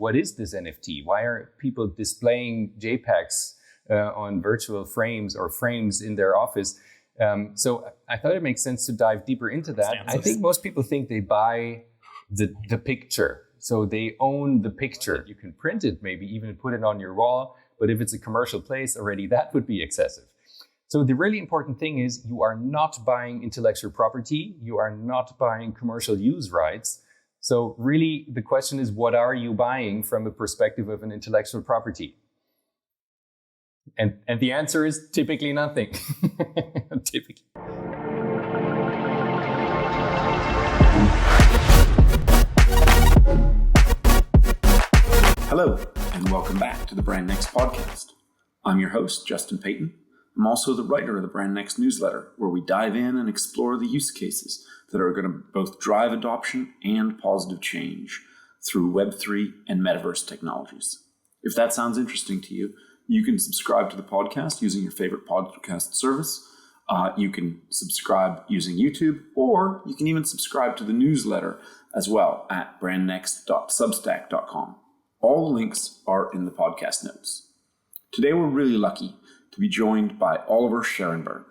what is this NFT? Why are people displaying JPEGs on virtual frames or frames in their office? So I thought it makes sense to dive deeper into that. I think most people think they buy the picture. So they own the picture. You can print it, maybe even put it on your wall. But if it's a commercial place already, that would be excessive. So the really important thing is you are not buying intellectual property. You are not buying commercial use rights. So really the question is, what are you buying from a perspective of an intellectual property? And the answer is typically nothing. Typically. Hello, and welcome back to the Brand Next podcast. I'm your host, Justin Payton. I'm also the writer of the Brand Next newsletter, where we dive in and explore the use cases that are going to both drive adoption and positive change through Web3 and metaverse technologies. If that sounds interesting to you, you can subscribe to the podcast using your favorite podcast service. You can subscribe using YouTube, or you can even subscribe to the newsletter as well at brandnext.substack.com. All the links are in the podcast notes. Today, we're really lucky to be joined by Oliver Scherenberg.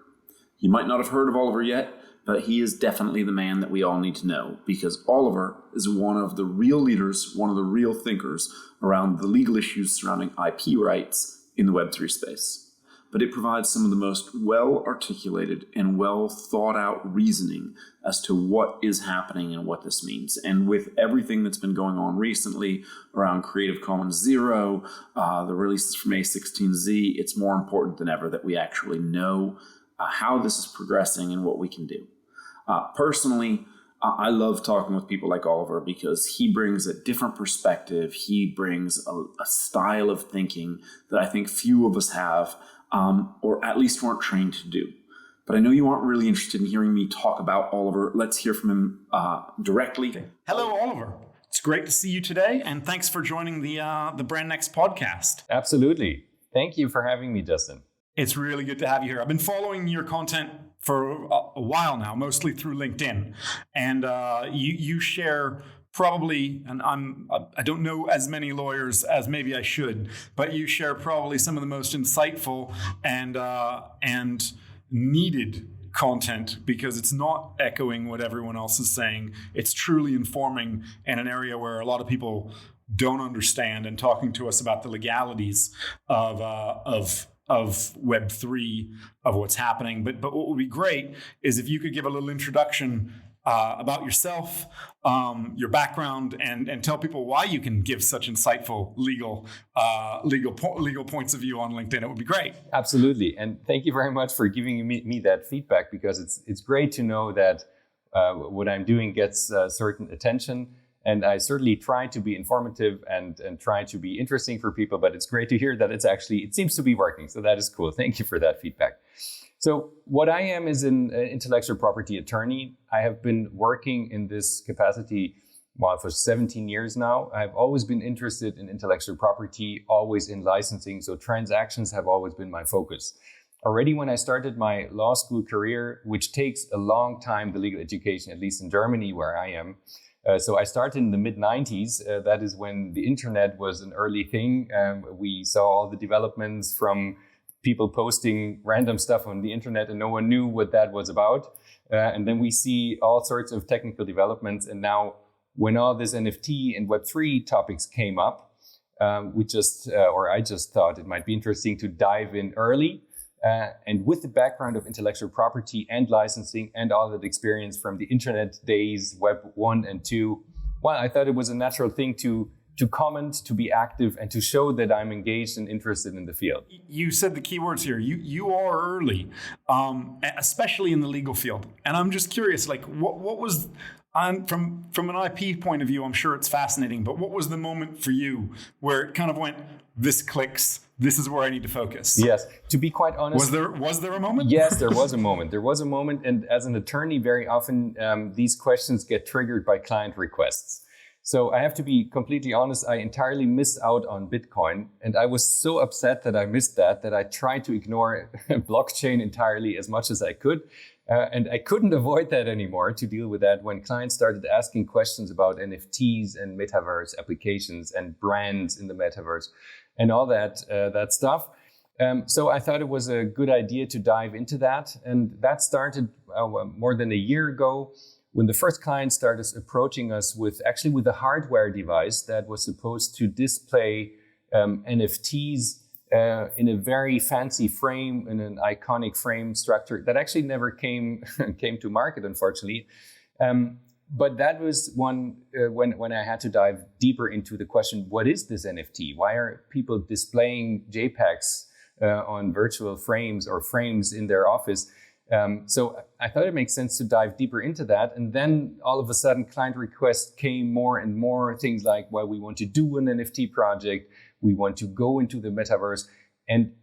You might not have heard of Oliver yet, but he is definitely the man that we all need to know, because Oliver is one of the real leaders, one of the real thinkers around the legal issues surrounding IP rights in the Web3 space. But it provides some of the most well-articulated and well-thought-out reasoning as to what is happening and what this means. And with everything that's been going on recently around Creative Commons Zero, the releases from A16Z, it's more important than ever that we actually know how this is progressing and what we can do. Personally, I love talking with people like Oliver because he brings a different perspective. He brings a style of thinking that I think few of us have, or at least weren't trained to do. But I know you aren't really interested in hearing me talk about Oliver. Let's hear from him directly. Hello, Oliver. It's great to see you today, and thanks for joining the Brand Next podcast. Absolutely. Thank you for having me, Justin. It's really good to have you here. I've been following your content for a while now, mostly through LinkedIn, and you share probably, and I don't know as many lawyers as maybe I should, but you share probably some of the most insightful and needed content, because it's not echoing what everyone else is saying. It's truly informing in an area where a lot of people don't understand, and talking to us about the legalities of Web3, of what's happening. But what would be great is if you could give a little introduction about yourself, your background, and tell people why you can give such insightful legal points of view on LinkedIn. It would be great. Absolutely, and thank you very much for giving me that feedback, because it's great to know that what I'm doing gets certain attention. And I certainly try to be informative and try to be interesting for people, but it's great to hear that it seems to be working. So that is cool. Thank you for that feedback. So what I am is an intellectual property attorney. I have been working in this capacity for 17 years now. I've always been interested in intellectual property, always in licensing. So transactions have always been my focus. Already when I started my law school career, which takes a long time, the legal education, at least in Germany where I am. So I started in the mid-90s. That is when the internet was an early thing. We saw all the developments from people posting random stuff on the internet, and no one knew what that was about. And then we see all sorts of technical developments. And now when all this NFT and Web3 topics came up, I just thought it might be interesting to dive in early. And with the background of intellectual property and licensing and all that experience from the internet days, Web 1 and 2, well, I thought it was a natural thing to comment, to be active, and to show that I'm engaged and interested in the field. You said the key words here. You are early, especially in the legal field. And I'm just curious, like, what was... from an IP point of view, I'm sure it's fascinating, but what was the moment for you where it kind of went, this clicks, this is where I need to focus? Yes, to be quite honest. Was there a moment? Yes, there was a moment. There was a moment, and as an attorney, very often these questions get triggered by client requests. So I have to be completely honest, I entirely missed out on Bitcoin, and I was so upset that I missed that I tried to ignore blockchain entirely as much as I could. And I couldn't avoid that anymore to deal with that when clients started asking questions about NFTs and metaverse applications and brands in the metaverse and all that stuff. So I thought it was a good idea to dive into that. And that started more than a year ago when the first client started approaching us with a hardware device that was supposed to display NFTs in a very fancy frame, in an iconic frame structure that actually never came to market, unfortunately. But that was one when I had to dive deeper into the question: what is this NFT? Why are people displaying JPEGs on virtual frames or frames in their office? So I thought it makes sense to dive deeper into that. And then all of a sudden, client requests came more and more. Things like, well, we want to do an NFT project. We want to go into the metaverse. And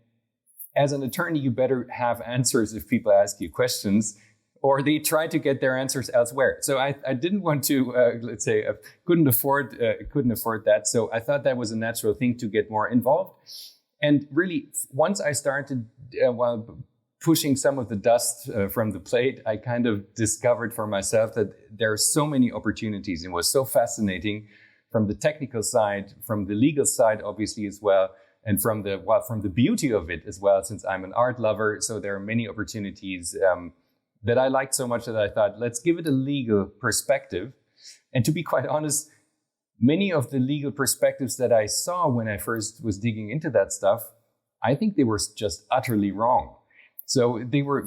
as an attorney, you better have answers if people ask you questions, or they try to get their answers elsewhere. So I didn't want to, couldn't afford that. So I thought that was a natural thing to get more involved. And really, once I started, pushing some of the dust from the plate, I kind of discovered for myself that there are so many opportunities. It was so fascinating from the technical side, from the legal side, obviously, as well, and from the beauty of it as well, since I'm an art lover. So there are many opportunities that I liked so much that I thought, let's give it a legal perspective. And to be quite honest, many of the legal perspectives that I saw when I first was digging into that stuff, I think they were just utterly wrong. So they were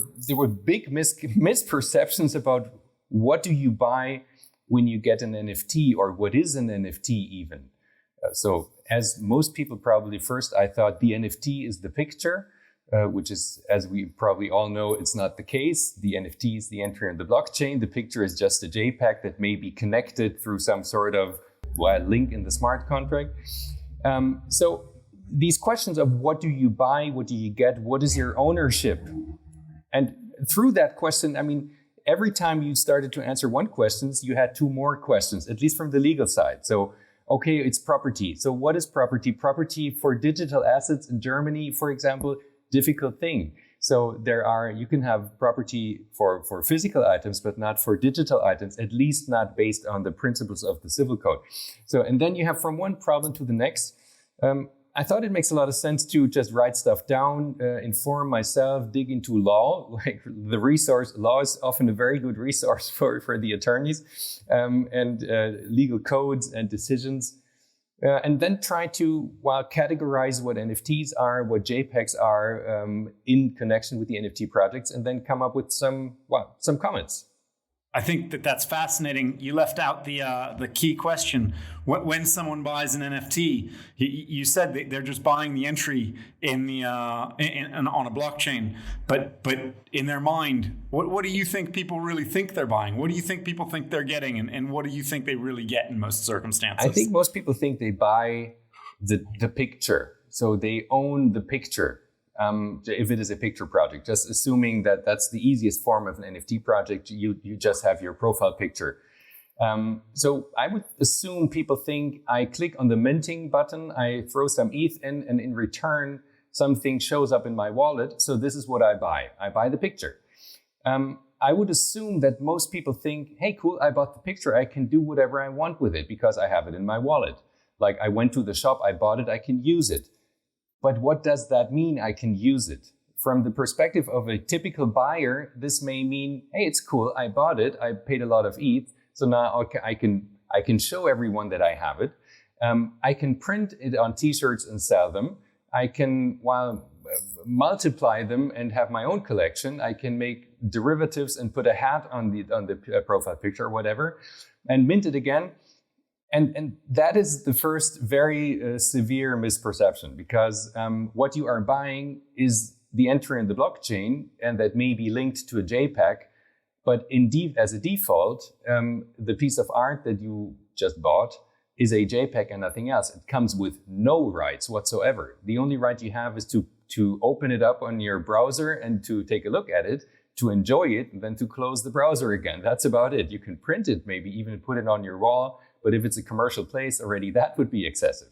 big misperceptions about what do you buy when you get an NFT, or what is an NFT even. So as most people probably first, I thought the NFT is the picture, which is, as we probably all know, it's not the case. The NFT is the entry in the blockchain. The picture is just a JPEG that may be connected through some sort of link in the smart contract. So these questions of what do you buy, what do you get, what is your ownership? And through that question, I mean, every time you started to answer one question, you had two more questions, at least from the legal side. So, okay, it's property. So what is property? Property for digital assets in Germany, for example, difficult thing. So you can have property for physical items, but not for digital items, at least not based on the principles of the civil code. So, and then you have from one problem to the next. I thought it makes a lot of sense to just write stuff down, inform myself, dig into law. Like the resource, law is often a very good resource for the attorneys, and legal codes and decisions. And then try to categorize what NFTs are, what JPEGs are in connection with the NFT projects, and then come up with some comments. I think that's fascinating. You left out the key question. When someone buys an NFT, you said they're just buying the entry on a blockchain. But in their mind, what do you think people really think they're buying? What do you think people think they're getting? And what do you think they really get in most circumstances? I think most people think they buy the picture. So they own the picture. If it is a picture project, just assuming that that's the easiest form of an NFT project, you just have your profile picture. So I would assume people think I click on the minting button, I throw some ETH in, and in return, something shows up in my wallet. So this is what I buy. I buy the picture. I would assume that most people think, hey, cool, I bought the picture. I can do whatever I want with it because I have it in my wallet. Like I went to the shop, I bought it, I can use it. But what does that mean, I can use it? From the perspective of a typical buyer, this may mean, hey, it's cool, I bought it, I paid a lot of ETH, so now I can show everyone that I have it. I can print it on t-shirts and sell them. I can, multiply them and have my own collection. I can make derivatives and put a hat on the profile picture or whatever, and mint it again. And that is the first very severe misperception, because what you are buying is the entry in the blockchain, and that may be linked to a JPEG. But indeed, as a default, the piece of art that you just bought is a JPEG and nothing else. It comes with no rights whatsoever. The only right you have is to open it up on your browser and to take a look at it, to enjoy it, and then to close the browser again. That's about it. You can print it, maybe even put it on your wall. But if it's a commercial place already, that would be excessive.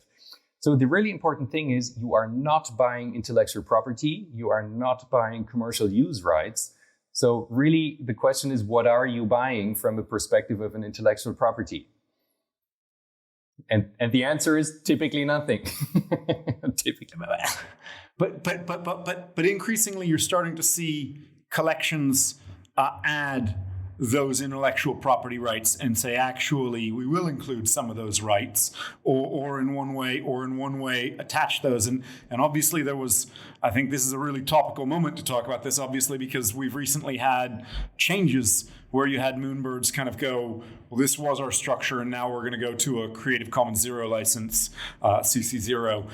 So the really important thing is you are not buying intellectual property. You are not buying commercial use rights. So really, the question is, what are you buying from a perspective of an intellectual property? And the answer is typically nothing. Typically. But increasingly, you're starting to see collections add those intellectual property rights and say, actually, we will include some of those rights, or in one way attach those. And obviously I think this is a really topical moment to talk about this, obviously, because we've recently had changes where you had Moonbirds kind of go, well, this was our structure, and now we're going to go to a Creative Commons Zero license, CC0.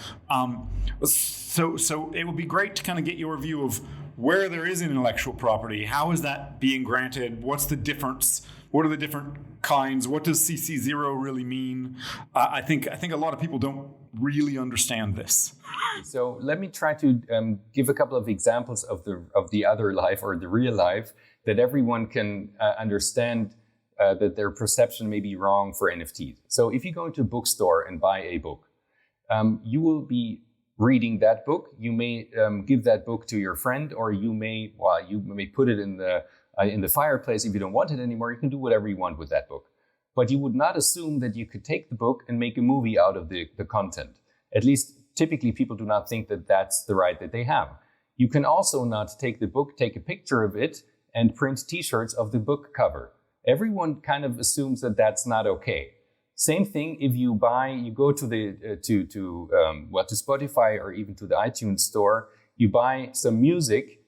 So it would be great to kind of get your view of where there is intellectual property. How is that being granted? What's the difference? What are the different kinds? What does CC0 really mean? I think a lot of people don't really understand this. So let me try to give a couple of examples of the other life, or the real life, that everyone can understand that their perception may be wrong for NFTs. So if you go into a bookstore and buy a book, you will be reading that book. You may give that book to your friend, or you may put it in the fireplace. If you don't want it anymore, you can do whatever you want with that book. But you would not assume that you could take the book and make a movie out of the content. At least typically people do not think that that's the right that they have. You can also not take the book, take a picture of it, and print t-shirts of the book cover. Everyone kind of assumes that that's not okay. Same thing if you go to to Spotify or even to the iTunes store, you buy some music.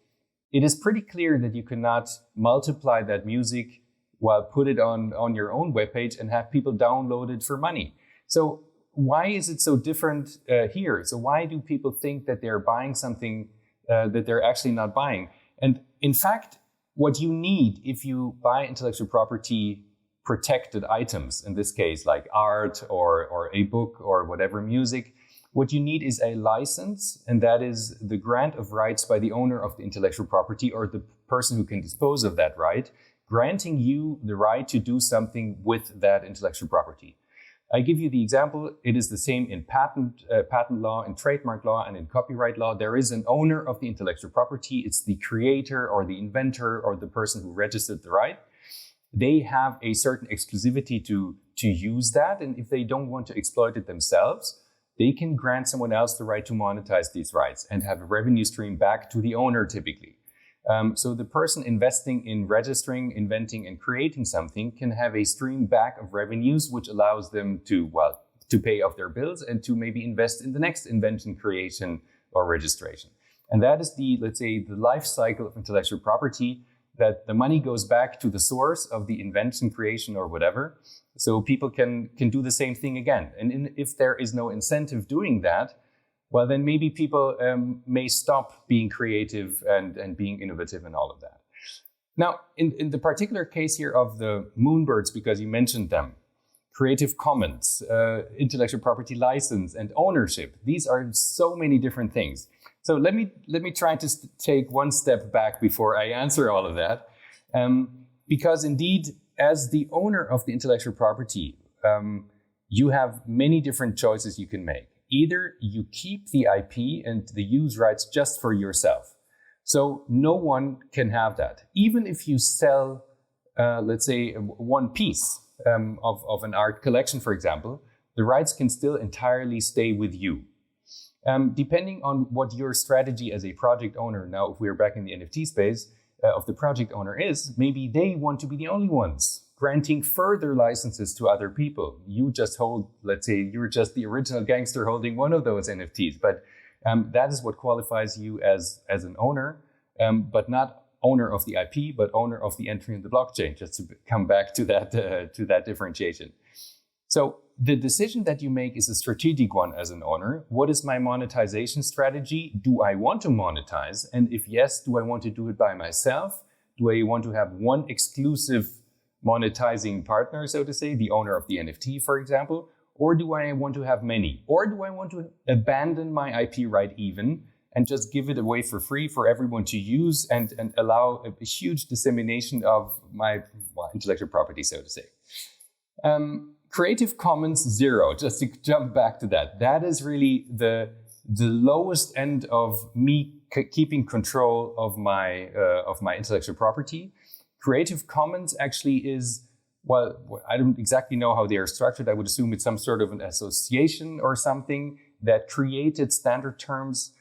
It is pretty clear that you cannot multiply that music while put it on your own webpage and have people download it for money. So why is it so different here? So why do people think that they're buying something that they're actually not buying? And in fact, what you need if you buy intellectual property protected items, in this case, like art or a book or whatever music, what you need is a license, and that is the grant of rights by the owner of the intellectual property or the person who can dispose of that right, granting you the right to do something with that intellectual property. I give you the example. It is the same in patent law, in trademark law, and in copyright law. There is an owner of the intellectual property. It's the creator or the inventor or the person who registered the right. They have a certain exclusivity to use that. And if they don't want to exploit it themselves, they can grant someone else the right to monetize these rights and have a revenue stream back to the owner typically. So the person investing in registering, inventing, and creating something can have a stream back of revenues, which allows them to pay off their bills and to maybe invest in the next invention, creation, or registration. And that is the life cycle of intellectual property, that the money goes back to the source of the invention, creation, or whatever. So people can do the same thing again. And if there is no incentive doing that, well, then maybe people may stop being creative and being innovative and all of that. Now, in the particular case here of the Moonbirds, because you mentioned them, Creative Commons, intellectual property license, and ownership, these are so many different things. So let me try to take one step back before I answer all of that. Because indeed, as the owner of the intellectual property, you have many different choices you can make. Either you keep the IP and the use rights just for yourself. So no one can have that. Even if you sell, let's say, one piece of an art collection, for example, the rights can still entirely stay with you. Depending on what your strategy as a project owner, now if we're back in the NFT space, of the project owner is, maybe they want to be the only ones granting further licenses to other people. You just hold, let's say, you're just the original gangster holding one of those NFTs, but that is what qualifies you as an owner, but not owner of the IP, but owner of the entry in the blockchain, just to come back to that differentiation. So the decision that you make is a strategic one as an owner. What is my monetization strategy? Do I want to monetize? And if yes, do I want to do it by myself? Do I want to have one exclusive monetizing partner, so to say, the owner of the NFT, for example? Or do I want to have many? Or do I want to abandon my IP right even and just give it away for free for everyone to use and allow a huge dissemination of my intellectual property, so to say? Creative Commons Zero, just to jump back to that, that is really the lowest end of me keeping control of my intellectual property. Creative Commons actually is, well, I don't exactly know how they are structured. I would assume it's some sort of an association or something that created standard terms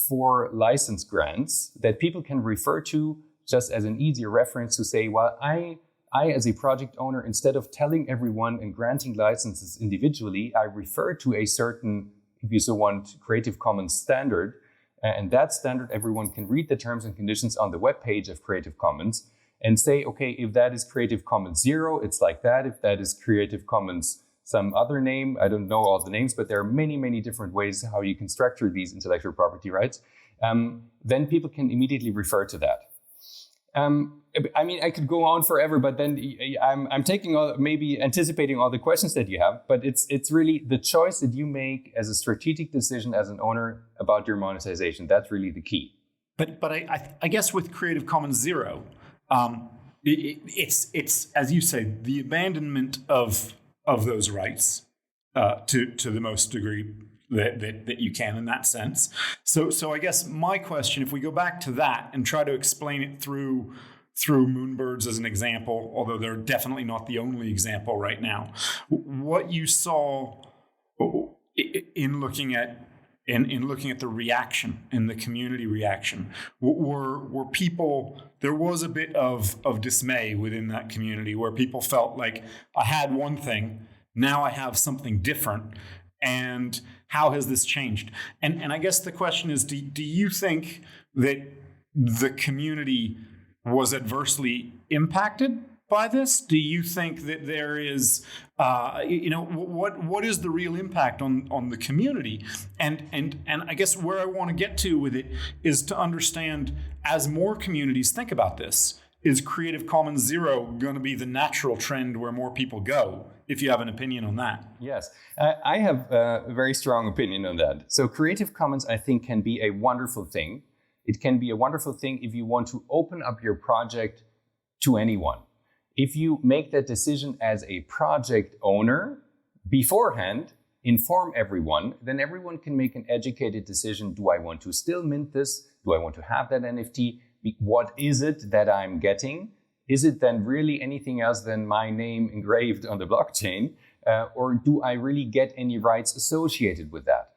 for license grants that people can refer to just as an easier reference to say, well, I as a project owner, instead of telling everyone and granting licenses individually, I refer to a certain, if you so want, Creative Commons standard. And that standard, everyone can read the terms and conditions on the webpage of Creative Commons and say, okay, if that is Creative Commons 0, it's like that. If that is Creative Commons some other name, I don't know all the names, but there are many, many different ways how you can structure these intellectual property rights. Then people can immediately refer to that. I mean, I could go on forever, but then I'm taking maybe anticipating all the questions that you have, but it's really the choice that you make as a strategic decision as an owner about your monetization. That's really the key. But I guess with Creative Commons 0, it's as you say, the abandonment of those rights to the most degree that you can in that sense. So I guess my question, if we go back to that and try to explain it through Moonbirds as an example, although they're definitely not the only example right now, what you saw in looking at the reaction and the community reaction, were people, there was a bit of dismay within that community where people felt like, I had one thing, now I have something different. And how has this changed? And I guess the question is, do you think that the community was adversely impacted by this? Do you think that there is, what is the real impact on the community? And I guess where I want to get to with it is to understand, as more communities think about this, is Creative Commons 0 going to be the natural trend where more people go? If you have an opinion on that. Yes, I have a very strong opinion on that. So Creative Commons, I think, can be a wonderful thing. It can be a wonderful thing if you want to open up your project to anyone. If you make that decision as a project owner beforehand, inform everyone, then everyone can make an educated decision. Do I want to still mint this? Do I want to have that NFT? What is it that I'm getting? Is it then really anything else than my name engraved on the blockchain? Or do I really get any rights associated with that?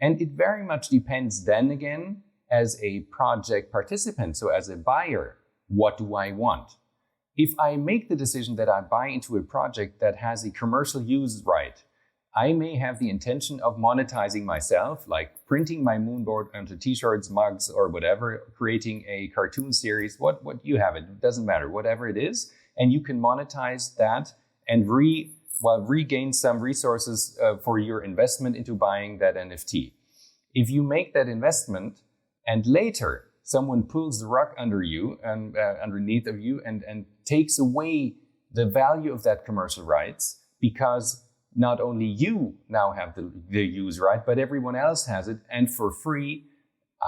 And it very much depends then again, as a project participant, so as a buyer, what do I want? If I make the decision that I buy into a project that has a commercial use right, I may have the intention of monetizing myself, like printing my moonboard onto t-shirts, mugs, or whatever, creating a cartoon series, what you have, it doesn't matter, whatever it is. And you can monetize that and regain some resources for your investment into buying that NFT. If you make that investment and later someone pulls the rug under you and underneath of you and takes away the value of that commercial rights, because not only you now have the use right, but everyone else has it, and for free,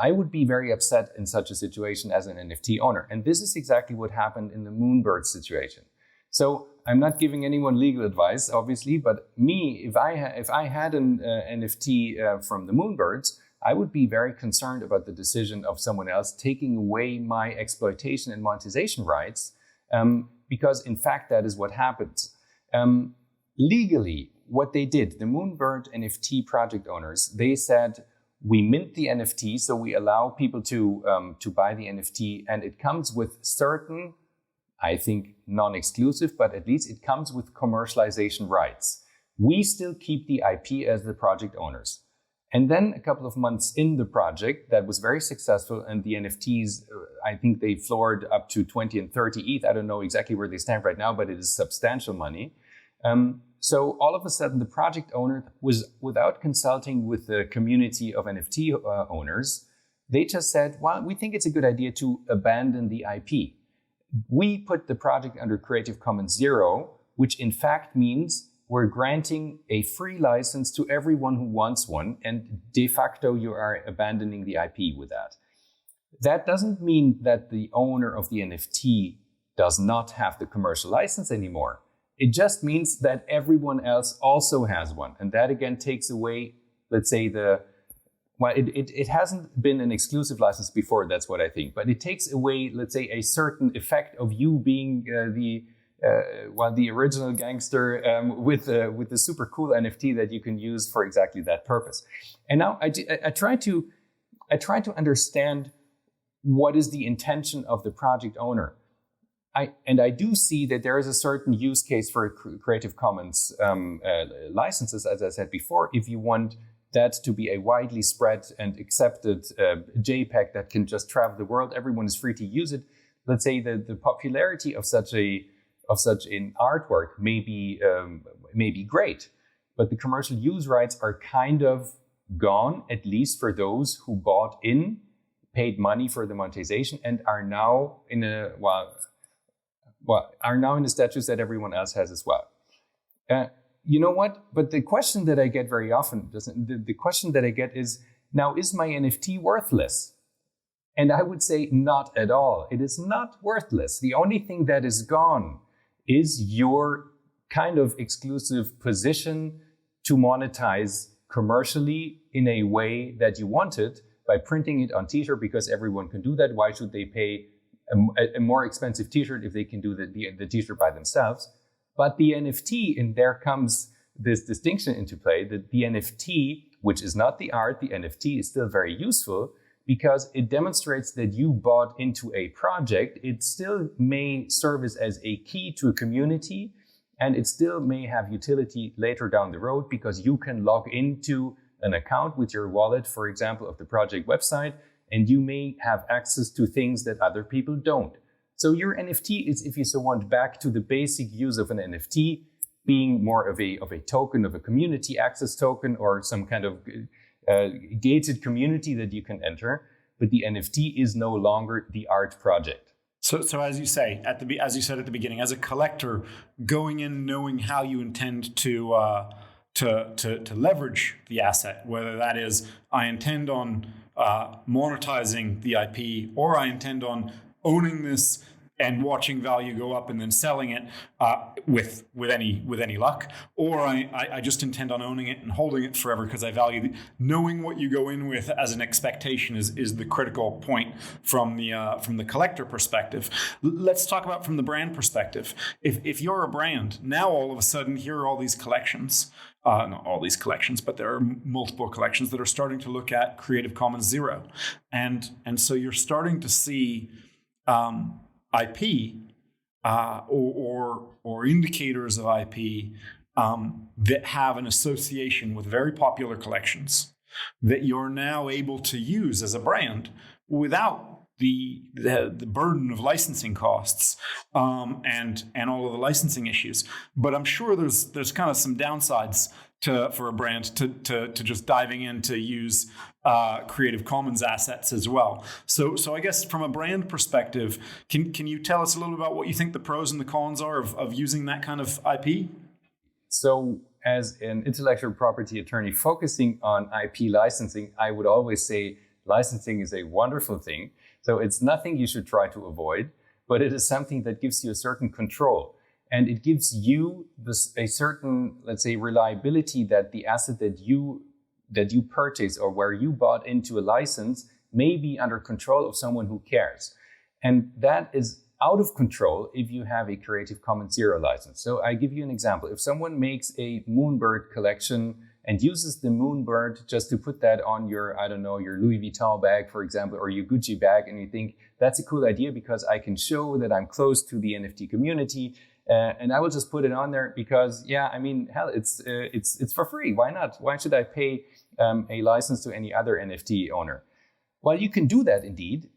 I would be very upset in such a situation as an NFT owner. And this is exactly what happened in the Moonbird situation. So I'm not giving anyone legal advice, obviously, but me, if I had an NFT from the Moonbirds, I would be very concerned about the decision of someone else taking away my exploitation and monetization rights, because in fact, that is what happens. Legally, what they did, the Moonbird NFT project owners, they said, we mint the NFT, so we allow people to buy the NFT, and it comes with certain, I think non-exclusive, but at least it comes with commercialization rights. We still keep the IP as the project owners. And then a couple of months in the project, that was very successful, and the NFTs, I think they floored up to 20 and 30 ETH. I don't know exactly where they stand right now, but it is substantial money. So all of a sudden, the project owner was, without consulting with the community of NFT owners, they just said, well, we think it's a good idea to abandon the IP. We put the project under Creative Commons 0, which in fact means we're granting a free license to everyone who wants one, and de facto you are abandoning the IP with that. That doesn't mean that the owner of the NFT does not have the commercial license anymore. It just means that everyone else also has one. And that again takes away, let's say, well, it hasn't been an exclusive license before, that's what I think. But it takes away, let's say, a certain effect of you being the original gangster with the super cool NFT that you can use for exactly that purpose. And now I try to understand what is the intention of the project owner. I do see that there is a certain use case for Creative Commons licenses, as I said before, if you want that to be a widely spread and accepted JPEG that can just travel the world. Everyone is free to use it. Let's say the popularity of such an artwork may be great, but the commercial use rights are kind of gone, at least for those who bought in, paid money for the monetization, and are now in a status that everyone else has as well. You know what? But the question that I get very often, the question that I get is, now, is my NFT worthless? And I would say not at all. It is not worthless. The only thing that is gone is your kind of exclusive position to monetize commercially in a way that you want it by printing it on t-shirt, because everyone can do that. Why should they pay a more expensive t-shirt if they can do the t-shirt by themselves? But the NFT, and there comes this distinction into play, that the NFT, which is not the art, the NFT is still very useful because it demonstrates that you bought into a project. It still may serve as a key to a community, and it still may have utility later down the road because you can log into an account with your wallet, for example, of the project website, and you may have access to things that other people don't. So your NFT is, if you so want, back to the basic use of an NFT, being more of a token, of a community access token, or some kind of gated community that you can enter. But the NFT is no longer the art project. So as you say as you said at the beginning, as a collector, going in knowing how you intend to leverage the asset, whether that is I intend on monetizing the IP, or I intend on owning this and watching value go up and then selling it with any luck, or I just intend on owning it and holding it forever because I value knowing what you go in with as an expectation is the critical point from the collector perspective. Let's talk about from the brand perspective. If you're a brand, now all of a sudden here are all these collections. Not all these collections, but there are multiple collections that are starting to look at Creative Commons 0, and so you're starting to see IP or indicators of IP that have an association with very popular collections that you're now able to use as a brand without the burden of licensing costs and all of the licensing issues. But I'm sure there's kind of some downsides for a brand to just diving in to use Creative Commons assets as well. So I guess from a brand perspective, can you tell us a little about what you think the pros and the cons are of using that kind of IP? So as an intellectual property attorney focusing on IP licensing, I would always say licensing is a wonderful thing. So it's nothing you should try to avoid, but it is something that gives you a certain control. And it gives you a certain, let's say, reliability that the asset that you purchase or where you bought into a license may be under control of someone who cares. And that is out of control if you have a Creative Commons 0 license. So I give you an example. If someone makes a Moonbird collection and uses the Moonbird just to put that on your Louis Vuitton bag, for example, or your Gucci bag, and you think that's a cool idea because I can show that I'm close to the NFT community, and I will just put it on there because, hell, it's for free. Why not? Why should I pay a license to any other NFT owner? Well, you can do that indeed,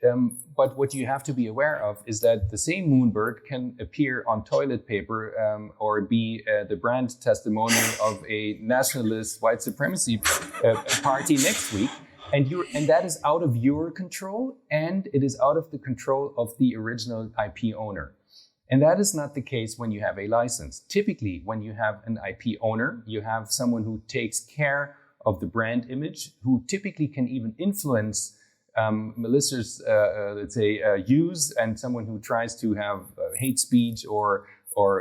but what you have to be aware of is that the same Moonbird can appear on toilet paper or be the brand testimonial of a nationalist white supremacy party next week, and that is out of your control, and it is out of the control of the original IP owner. And that is not the case when you have a license. Typically, when you have an IP owner, you have someone who takes care of the brand image, who typically can even influence malicious, use, and someone who tries to have hate speech or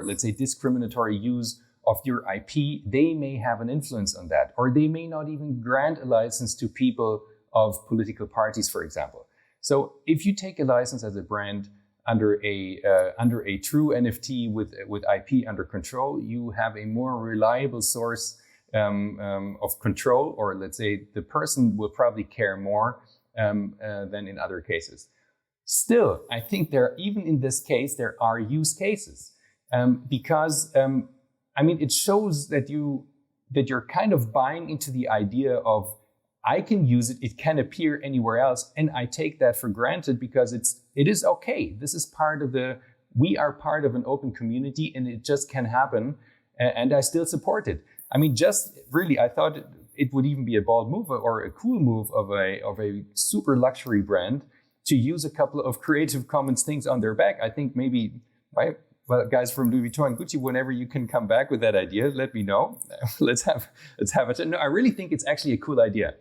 let's say discriminatory use of your IP, they may have an influence on that, or they may not even grant a license to people of political parties, for example. So if you take a license as a brand under a true NFT with IP under control, you have a more reliable source of control, or let's say the person will probably care more than in other cases. Still, I think even in this case, there are use cases because it shows that you're kind of buying into the idea of I can use it, it can appear anywhere else, and I take that for granted because it is okay. This is we are part of an open community, and it just can happen, and I still support it. I thought it would even be a bold move or a cool move of a super luxury brand to use a couple of Creative Commons things on their back. I think maybe, right? Well, guys from Louis Vuitton and Gucci, whenever you can come back with that idea, let me know. Let's have it. No, I really think it's actually a cool idea,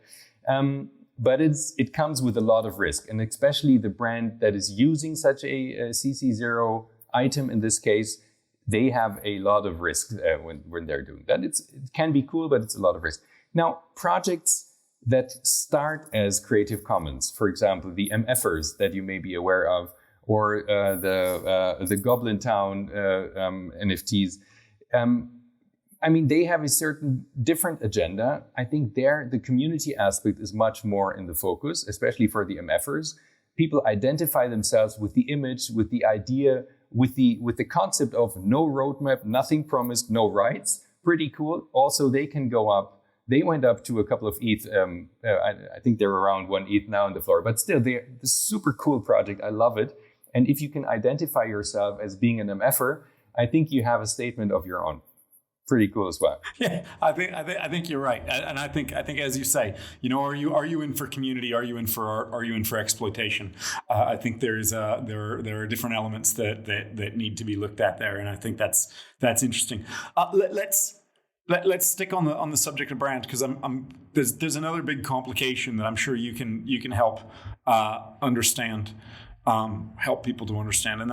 but it comes with a lot of risk, and especially the brand that is using such a CC0 item in this case, they have a lot of risk when they're doing that. It can be cool, but it's a lot of risk. Now, projects that start as Creative Commons, for example, the MFers that you may be aware of, or the Goblin Town NFTs. They have a certain different agenda. I think the community aspect is much more in the focus, especially for the MFers. People identify themselves with the image, with the idea, with the concept of no roadmap, nothing promised, no rights. Pretty cool. Also, they can go up. They went up to a couple of ETH. I think they're around 1 ETH now on the floor, but still, they're a super cool project. I love it. And if you can identify yourself as being an MFer, I think you have a statement of your own. Pretty cool as well. Yeah, I think you're right, and I think as you say, are you in for community? Are you in for exploitation? I think there are different elements that need to be looked at there, and I think that's interesting. Let's stick on the subject of brand, because there's another big complication that I'm sure you can help understand. Help people to understand, and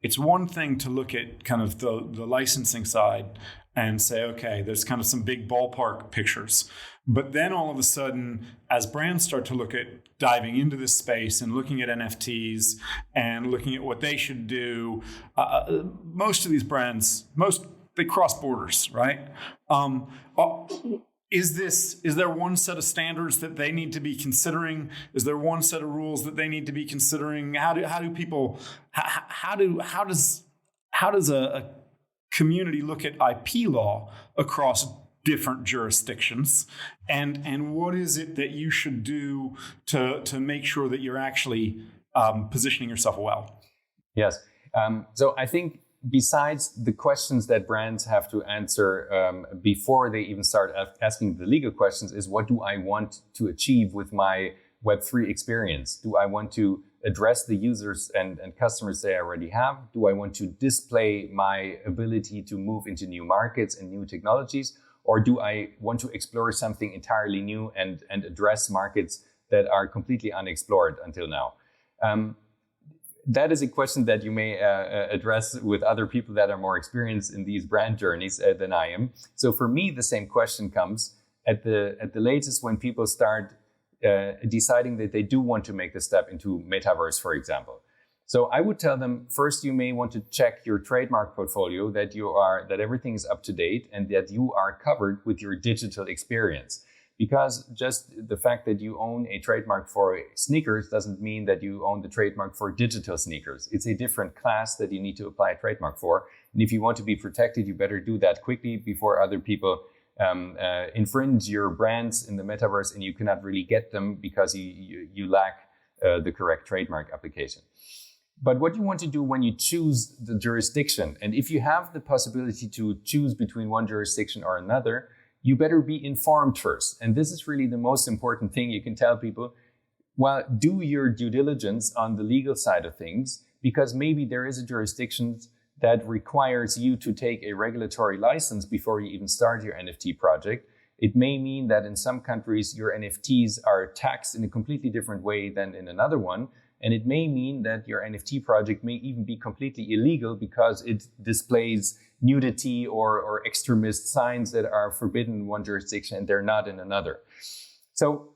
it's one thing to look at kind of the licensing side and say, okay, there's kind of some big ballpark pictures, but then all of a sudden, as brands start to look at diving into this space and looking at NFTs and looking at what they should do, most of these brands, they cross borders, right? Is there one set of standards that they need to be considering? Is there one set of rules that they need to be considering? How does a community look at IP law across different jurisdictions? And what is it that you should do to make sure that you're actually positioning yourself well? Yes. So I think besides the questions that brands have to answer before they even start asking the legal questions, is what do I want to achieve with my Web3 experience? Do I want to address the users and customers they already have? Do I want to display my ability to move into new markets and new technologies? Or do I want to explore something entirely new and address markets that are completely unexplored until now? That is a question that you may address with other people that are more experienced in these brand journeys than I am. So for me, the same question comes at the latest when people start deciding that they do want to make the step into metaverse, for example. So I would tell them, first, you may want to check your trademark portfolio, that everything is up to date and that you are covered with your digital experience. Because just the fact that you own a trademark for sneakers doesn't mean that you own the trademark for digital sneakers. It's a different class that you need to apply a trademark for. And if you want to be protected, you better do that quickly before other people infringe your brands in the metaverse and you cannot really get them because you lack the correct trademark application. But what you want to do when you choose the jurisdiction, and if you have the possibility to choose between one jurisdiction or another, you better be informed first. And this is really the most important thing you can tell people. Well, do your due diligence on the legal side of things, because maybe there is a jurisdiction that requires you to take a regulatory license before you even start your NFT project. It may mean that in some countries, your NFTs are taxed in a completely different way than in another one. And it may mean that your NFT project may even be completely illegal because it displays nudity or extremist signs that are forbidden in one jurisdiction and they're not in another. So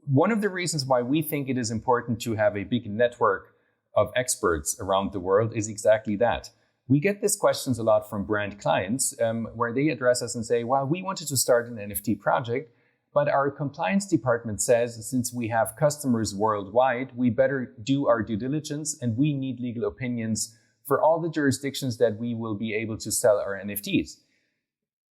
one of the reasons why we think it is important to have a big network of experts around the world is exactly that. We get these questions a lot from brand clients where they address us and say, well, we wanted to start an NFT project, but our compliance department says since we have customers worldwide, we better do our due diligence and we need legal opinions for all the jurisdictions that we will be able to sell our NFTs,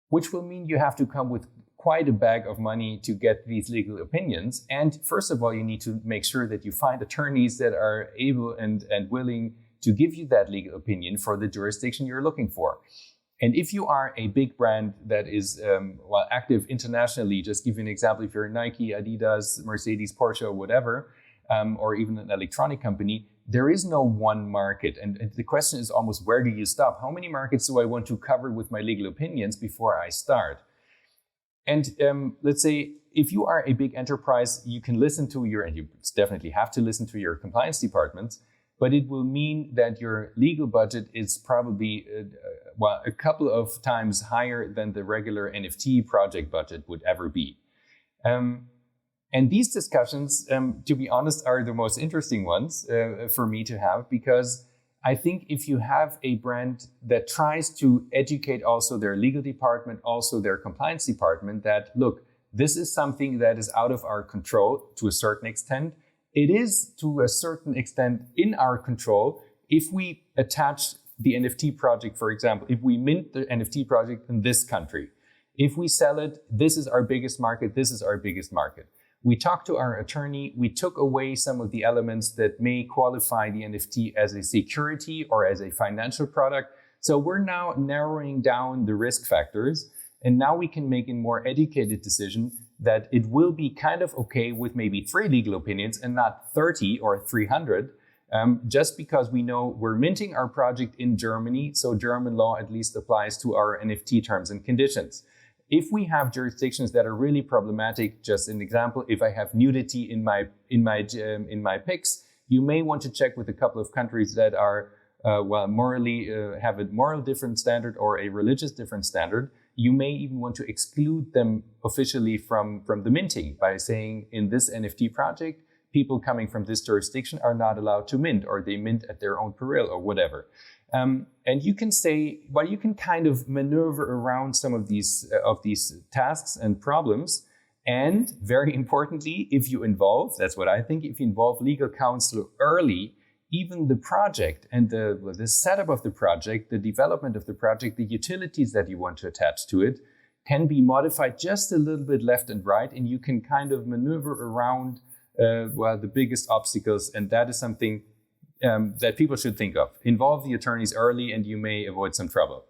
which will mean you have to come with quite a bag of money to get these legal opinions. And first of all, you need to make sure that you find attorneys that are able and willing to give you that legal opinion for the jurisdiction you're looking for. And if you are a big brand that is active internationally, just give you an example, if you're Nike, Adidas, Mercedes, Porsche, or whatever, or even an electronic company, there is no one market. And the question is almost, where do you stop? How many markets do I want to cover with my legal opinions before I start? And let's say if you are a big enterprise, you can listen to and you definitely have to listen to your compliance departments, but it will mean that your legal budget is probably a couple of times higher than the regular NFT project budget would ever be. And these discussions, to be honest, are the most interesting ones for me to have, because I think if you have a brand that tries to educate also their legal department, also their compliance department, that, look, this is something that is out of our control to a certain extent. It is to a certain extent in our control if we attach the NFT project, for example, if we mint the NFT project in this country. If we sell it, this is our biggest market, this is our biggest market. We talked to our attorney, we took away some of the elements that may qualify the NFT as a security or as a financial product. So we're now narrowing down the risk factors, and now we can make a more educated decision that it will be kind of okay with maybe 3 legal opinions and not 30 or 300, just because we know we're minting our project in Germany, so German law at least applies to our NFT terms and conditions. If we have jurisdictions that are really problematic, just an example, if I have nudity in my pics, you may want to check with a couple of countries that are morally have a moral different standard or a religious different standard. You may even want to exclude them officially from the minting by saying in this NFT project, people coming from this jurisdiction are not allowed to mint, or they mint at their own peril or whatever. And you can say, well, you can kind of maneuver around some of these tasks and problems. And very importantly, if you involve, that's what I think, if you involve legal counsel early, even the project and the setup of the project, the development of the project, the utilities that you want to attach to it can be modified just a little bit left and right. And you can kind of maneuver around the biggest obstacles. And that is something that people should think of. Involve the attorneys early and you may avoid some trouble.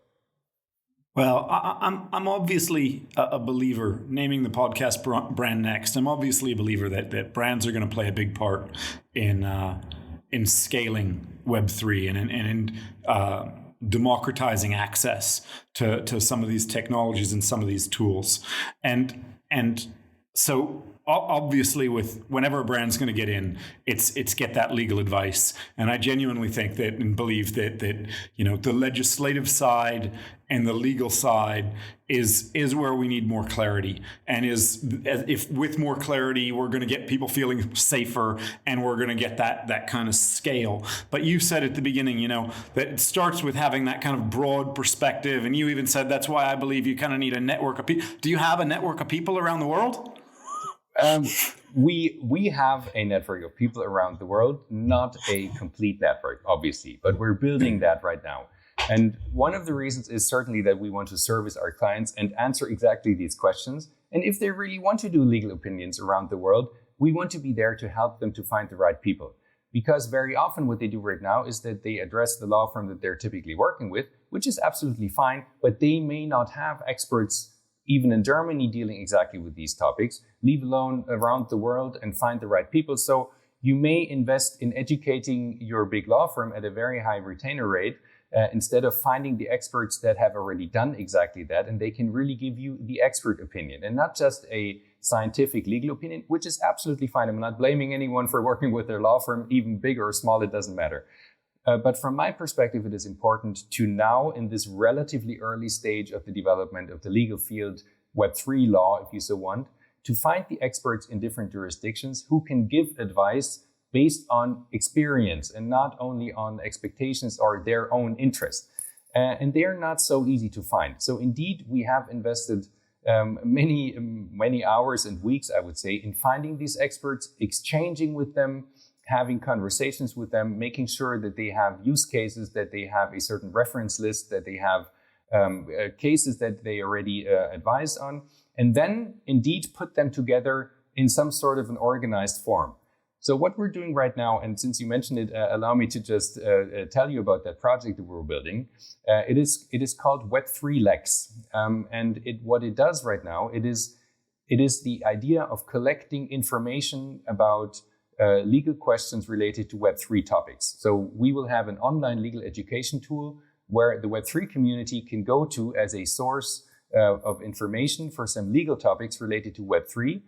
Well, I'm obviously a believer, naming the podcast Brand Next. I'm obviously a believer that brands are going to play a big part in scaling Web3 and in democratizing access to some of these technologies and some of these tools. And so obviously whenever a brand's going to get in, it's get that legal advice. And I genuinely think that and believe that the legislative side and the legal side is where we need more clarity, and if with more clarity we're going to get people feeling safer and we're going to get that kind of scale. But you said at the beginning, that it starts with having that kind of broad perspective, and you even said that's why I believe you kind of need a network of people. Do you have a network of people around the world? We have a network of people around the world, not a complete network, obviously, but we're building that right now. And one of the reasons is certainly that we want to service our clients and answer exactly these questions. And if they really want to do legal opinions around the world, we want to be there to help them to find the right people. Because very often what they do right now is that they address the law firm that they're typically working with, which is absolutely fine, but they may not have experts even in Germany dealing exactly with these topics, leave alone around the world and find the right people. So you may invest in educating your big law firm at a very high retainer rate instead of finding the experts that have already done exactly that. And they can really give you the expert opinion and not just a scientific legal opinion, which is absolutely fine. I'm not blaming anyone for working with their law firm, even big or small, it doesn't matter. But from my perspective, it is important to now, in this relatively early stage of the development of the legal field, Web3 law, if you so want, to find the experts in different jurisdictions who can give advice based on experience and not only on expectations or their own interest. And they are not so easy to find. So indeed, we have invested many hours and weeks, I would say, in finding these experts, exchanging with them, having conversations with them, making sure that they have use cases, that they have a certain reference list, that they have cases that they already advised on, and then indeed put them together in some sort of an organized form. So what we're doing right now, and since you mentioned it, allow me to just tell you about that project that we're building. It is called Web3 Lex, and what it does right now, it is the idea of collecting information about legal questions related to Web3 topics. So we will have an online legal education tool where the Web3 community can go to as a source of information for some legal topics related to Web3.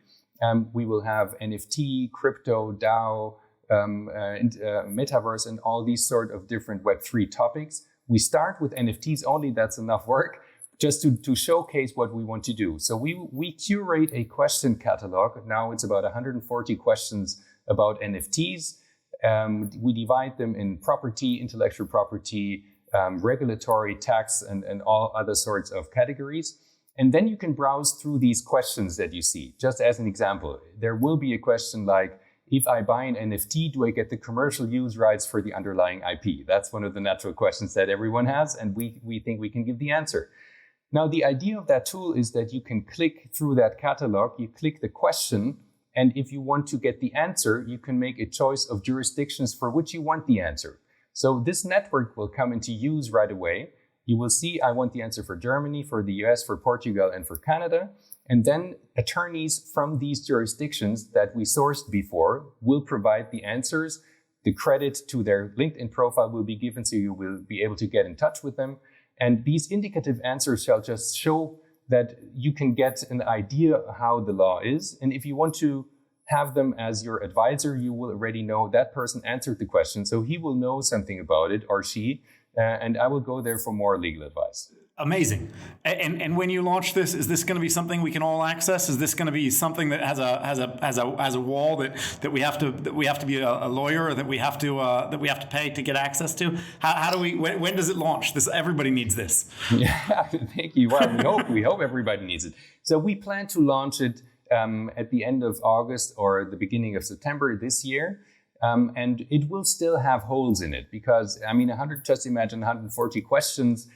We will have NFT, crypto, DAO, metaverse, and all these sort of different Web3 topics. We start with NFTs only, that's enough work, just to showcase what we want to do. So we curate a question catalog. Now it's about 140 questions about NFTs. We divide them in property, intellectual property, regulatory, tax, and all other sorts of categories. And then you can browse through these questions that you see. Just as an example, there will be a question like, if I buy an NFT, do I get the commercial use rights for the underlying IP? That's one of the natural questions that everyone has, and we think we can give the answer. Now, the idea of that tool is that you can click through that catalog, you click the question, and if you want to get the answer, you can make a choice of jurisdictions for which you want the answer. So this network will come into use right away. You will see, I want the answer for Germany, for the US, for Portugal, and for Canada. And then attorneys from these jurisdictions that we sourced before will provide the answers. The credit to their LinkedIn profile will be given, so you will be able to get in touch with them. And these indicative answers shall just show that you can get an idea how the law is. And if you want to have them as your advisor, you will already know that person answered the question, so he will know something about it, or she. And I will go there for more legal advice. Amazing. And when you launch this, is this going to be something we can all access? Is this going to be something that has a wall that we have to be a lawyer, or that we have to pay to get access to? How do we? When does it launch? Everybody needs this. Yeah, thank you. Well, we hope everybody needs it. So we plan to launch it at the end of August or the beginning of September this year. And it will still have holes in it because, just imagine 140 questions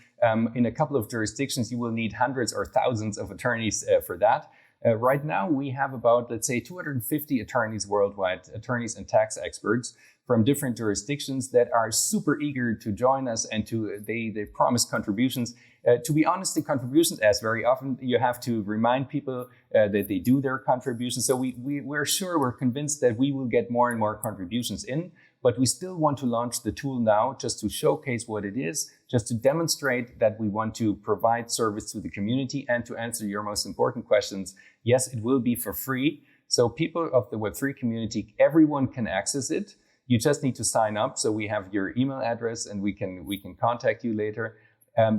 in a couple of jurisdictions. You will need hundreds or thousands of attorneys for that. Right now, we have about, let's say, 250 attorneys worldwide, attorneys and tax experts from different jurisdictions that are super eager to join us, and they promise contributions. To be honest, the contributions, as very often you have to remind people that they do their contributions. So we're convinced that we will get more and more contributions in, but we still want to launch the tool now just to showcase what it is, just to demonstrate that we want to provide service to the community and to answer your most important questions. Yes, it will be for free. So people of the Web3 community, everyone can access it. You just need to sign up. So we have your email address and we can contact you later.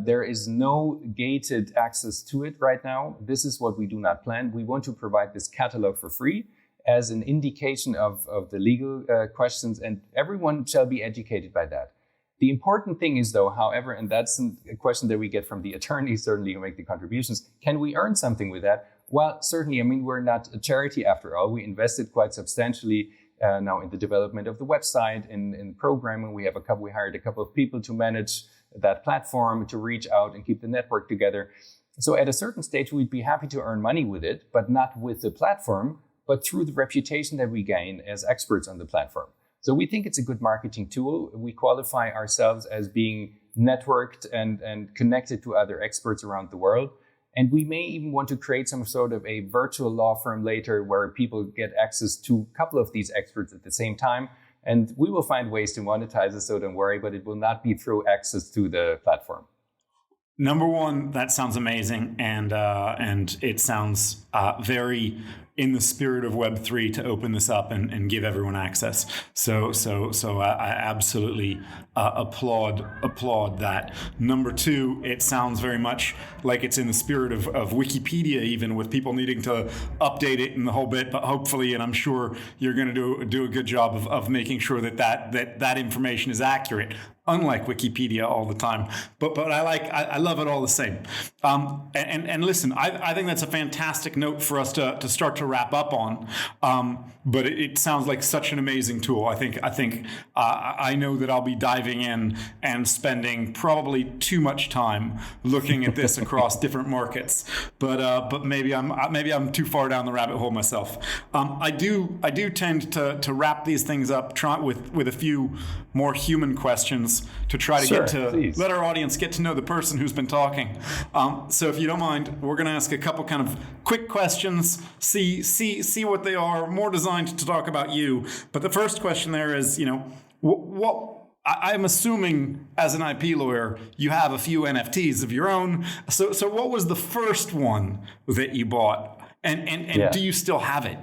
There is no gated access to it right now. This is what we do not plan. We want to provide this catalog for free as an indication of the legal questions, and everyone shall be educated by that. The important thing is, though, however, and that's a question that we get from the attorneys, certainly, who make the contributions, can we earn something with that? Well, certainly. We're not a charity after all. We invested quite substantially now in the development of the website, in programming. We hired a couple of people to manage that platform, to reach out and keep the network together. So at a certain stage, we'd be happy to earn money with it, but not with the platform, but through the reputation that we gain as experts on the platform. So we think it's a good marketing tool. We qualify ourselves as being networked and connected to other experts around the world. And we may even want to create some sort of a virtual law firm later where people get access to a couple of these experts at the same time. And we will find ways to monetize it, so don't worry, but it will not be through access to the platform. Number one, that sounds amazing, and it sounds very in the spirit of Web3 to open this up and give everyone access. So I absolutely applaud that. Number two, it sounds very much like it's in the spirit of Wikipedia, even with people needing to update it and the whole bit. But hopefully, and I'm sure you're going to do a good job of making sure that information is accurate. Unlike Wikipedia all the time, but I love it all the same. And listen, I think that's a fantastic note for us to start to wrap up on. But it sounds like such an amazing tool. I know that I'll be diving in and spending probably too much time looking at this across different markets. But maybe I'm too far down the rabbit hole myself. I do tend to wrap these things up with a few more human questions to try to let our audience get to know the person who's been talking. So if you don't mind, we're going to ask a couple kind of quick questions, see what they are, more designed to talk about you. But the first question there is, what I'm assuming as an IP lawyer, you have a few NFTs of your own. So what was the first one that you bought? And do you still have it?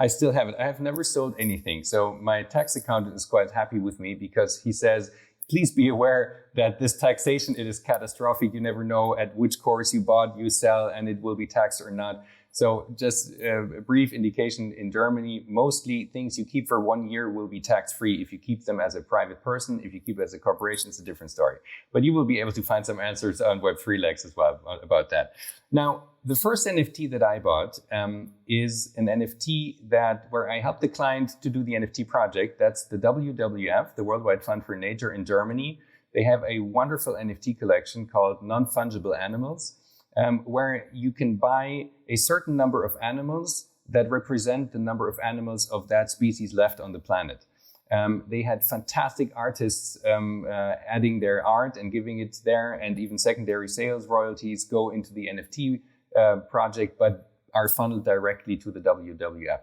I still have it. I have never sold anything. So my tax accountant is quite happy with me because he says, please be aware that this taxation, it is catastrophic. You never know at which course you bought, you sell, and it will be taxed or not. So just a brief indication, in Germany, mostly things you keep for 1 year will be tax-free. If you keep them as a private person, if you keep it as a corporation, it's a different story. But you will be able to find some answers on Web3 Lex as well about that. Now, the first NFT that I bought is an NFT where I helped the client to do the NFT project. That's the WWF, the Worldwide Fund for Nature in Germany. They have a wonderful NFT collection called Non-Fungible Animals, where you can buy a certain number of animals that represent the number of animals of that species left on the planet. They had fantastic artists adding their art and giving it there, and even secondary sales royalties go into the NFT project, but are funneled directly to the WWF.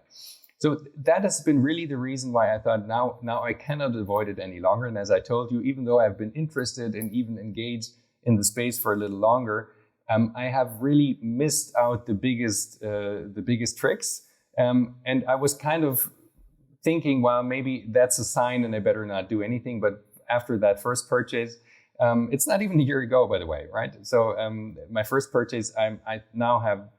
So that has been really the reason why I thought now I cannot avoid it any longer. And as I told you, even though I've been interested and even engaged in the space for a little longer, I have really missed out the biggest tricks. And I was kind of thinking, well, maybe that's a sign and I better not do anything. But after that first purchase, it's not even a year ago, by the way, right? So my first purchase, I now have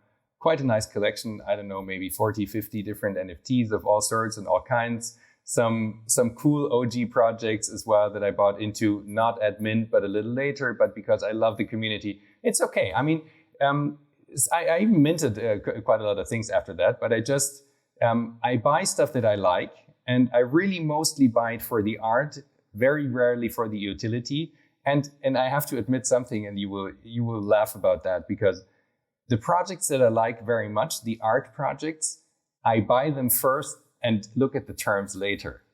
quite a nice collection. I don't know, maybe 40, 50 different NFTs of all sorts and all kinds. Some cool OG projects as well that I bought into, not at mint, but a little later, but because I love the community. It's okay. I mean, I even minted quite a lot of things after that, but I buy stuff that I like, and I really mostly buy it for the art, very rarely for the utility. And I have to admit something, and you will laugh about that, because the projects that I like very much, the art projects, I buy them first and look at the terms later.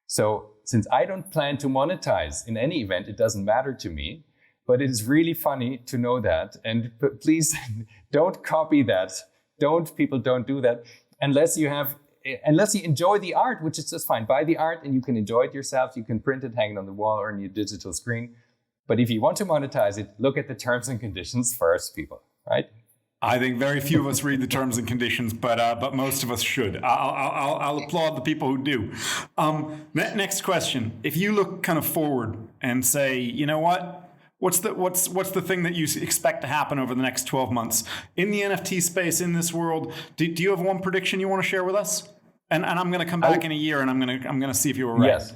So since I don't plan to monetize in any event, it doesn't matter to me, but it is really funny to know that. And please don't copy that. People don't do that unless you enjoy the art, which is just fine. Buy the art and you can enjoy it yourself. You can print it, hang it on the wall or on your digital screen. But if you want to monetize it, look at the terms and conditions first, people, right? I think very few of us read the terms and conditions, but most of us should. I'll applaud the people who do. Next question: if you look kind of forward and say, you know what, what's the thing that you expect to happen over the next 12 months in the NFT space, in this world? Do you have one prediction you want to share with us? And I'm going to come back in a year and I'm going to see if you were right. Yes,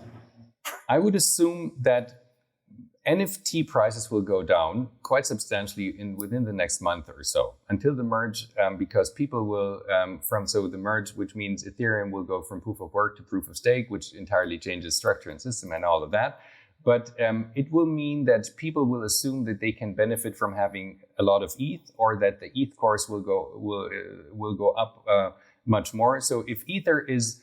I would assume that NFT prices will go down quite substantially within the next month or so until the merge, because people will the merge, which means Ethereum will go from proof of work to proof of stake, which entirely changes structure and system and all of that. But it will mean that people will assume that they can benefit from having a lot of ETH, or that the ETH course will go up much more. So if Ether is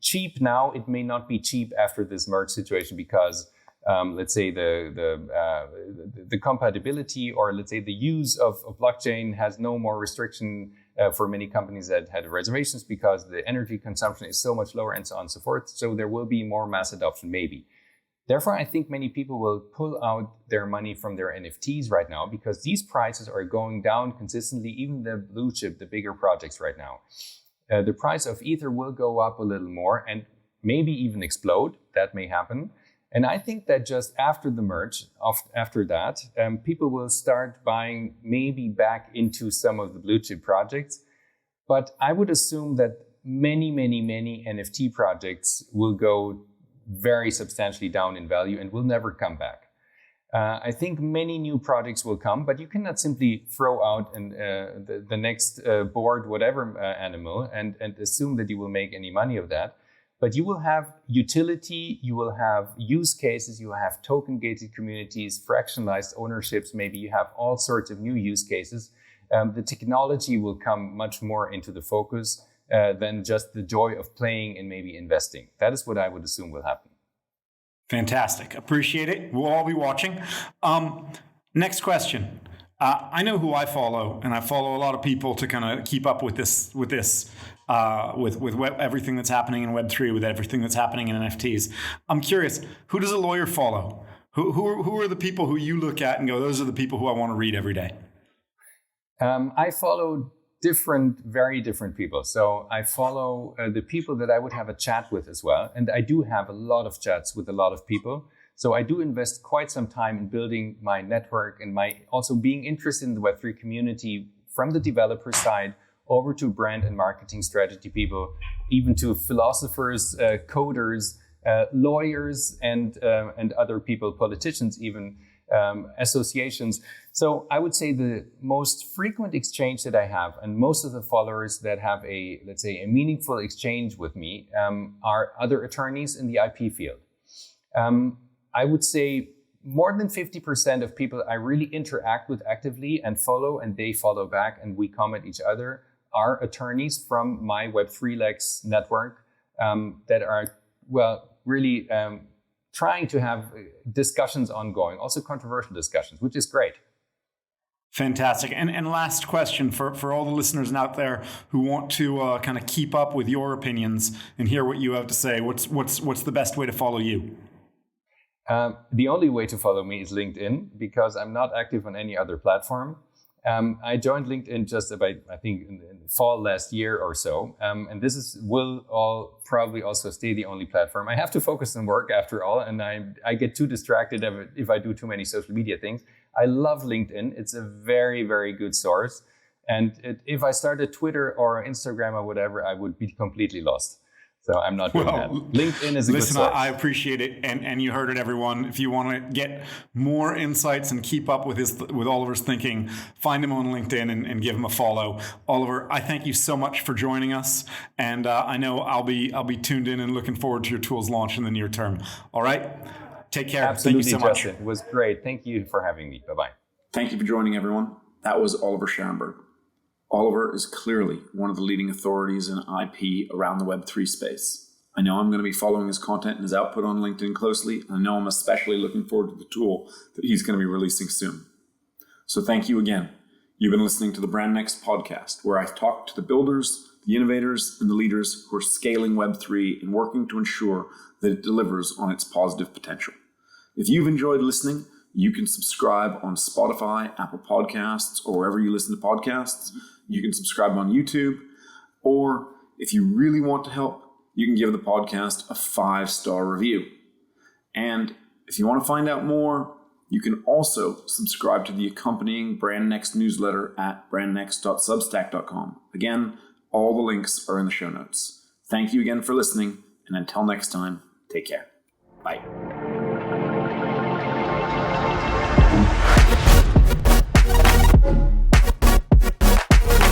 cheap now, it may not be cheap after this merge situation, because let's say the compatibility, or let's say the use of blockchain has no more restriction for many companies that had reservations, because the energy consumption is so much lower and so on and so forth. So there will be more mass adoption, maybe. Therefore, I think many people will pull out their money from their NFTs right now because these prices are going down consistently, even the blue chip, the bigger projects right now. The price of Ether will go up a little more and maybe even explode. That may happen. And I think that just after the merge, after that, people will start buying maybe back into some of the blue chip projects. But I would assume that many NFT projects will go very substantially down in value and will never come back. I think many new projects will come, but you cannot simply throw out the next board, whatever animal, and assume that you will make any money of that. But you will have utility, you will have use cases, you will have token-gated communities, fractionalized ownerships, maybe you have all sorts of new use cases. The technology will come much more into the focus than just the joy of playing and maybe investing. That is what I would assume will happen. Fantastic. Appreciate it. We'll all be watching. Next question. I know who I follow, and I follow a lot of people to kind of keep up with everything that's happening in Web3, with everything that's happening in NFTs. I'm curious, who does a lawyer follow? Who are the people who you look at and go, those are the people who I want to read every day? I follow very different people. So I follow the people that I would have a chat with as well. And I do have a lot of chats with a lot of people. So I do invest quite some time in building my network and also being interested in the Web3 community from the developer side over to brand and marketing strategy people, even to philosophers, coders, lawyers, and other people, politicians even, associations. So I would say the most frequent exchange that I have, and most of the followers that have a meaningful exchange with me, are other attorneys in the IP field. I would say more than 50% of people I really interact with actively and follow, and they follow back, and we comment each other, are attorneys from my Web3 Lex network that are, really trying to have discussions ongoing, also controversial discussions, which is great. Fantastic. And last question for all the listeners out there who want to kind of keep up with your opinions and hear what you have to say. What's the best way to follow you? The only way to follow me is LinkedIn, because I'm not active on any other platform. I joined LinkedIn just about, I think, in the fall last year or so. And this will all probably also stay the only platform. I have to focus on work after all, and I get too distracted if I do too many social media things. I love LinkedIn. It's a very, very good source. And if I started Twitter or Instagram or whatever, I woid be completely lost. So I'm not doing that. LinkedIn is a good source. I appreciate it. And you heard it, everyone. If you want to get more insights and keep up with Oliver's thinking, find him on LinkedIn and give him a follow. Oliver, I thank you so much for joining us. And I know I'll be tuned in and looking forward to your tool's launch in the near term. All right. Take care. Absolutely, thank you so Justin. much. It was great. Thank you for having me. Bye-bye. Thank you for joining, everyone. That was Oliver Scherenberg. Oliver is clearly one of the leading authorities in IP around the Web3 space. I know I'm going to be following his content and his output on LinkedIn closely, and I know I'm especially looking forward to the tool that he's going to be releasing soon. So thank you again. You've been listening to the Brand Next podcast, where I talk to the builders, the innovators, and the leaders who are scaling Web3 and working to ensure that it delivers on its positive potential. If you've enjoyed listening, you can subscribe on Spotify, Apple Podcasts, or wherever you listen to podcasts. You can subscribe on YouTube, or if you really want to help, you can give the podcast a 5-star review. And if you want to find out more, you can also subscribe to the accompanying Brand Next newsletter at brandnext.substack.com. Again, all the links are in the show notes. Thank you again for listening, and until next time, take care. Bye.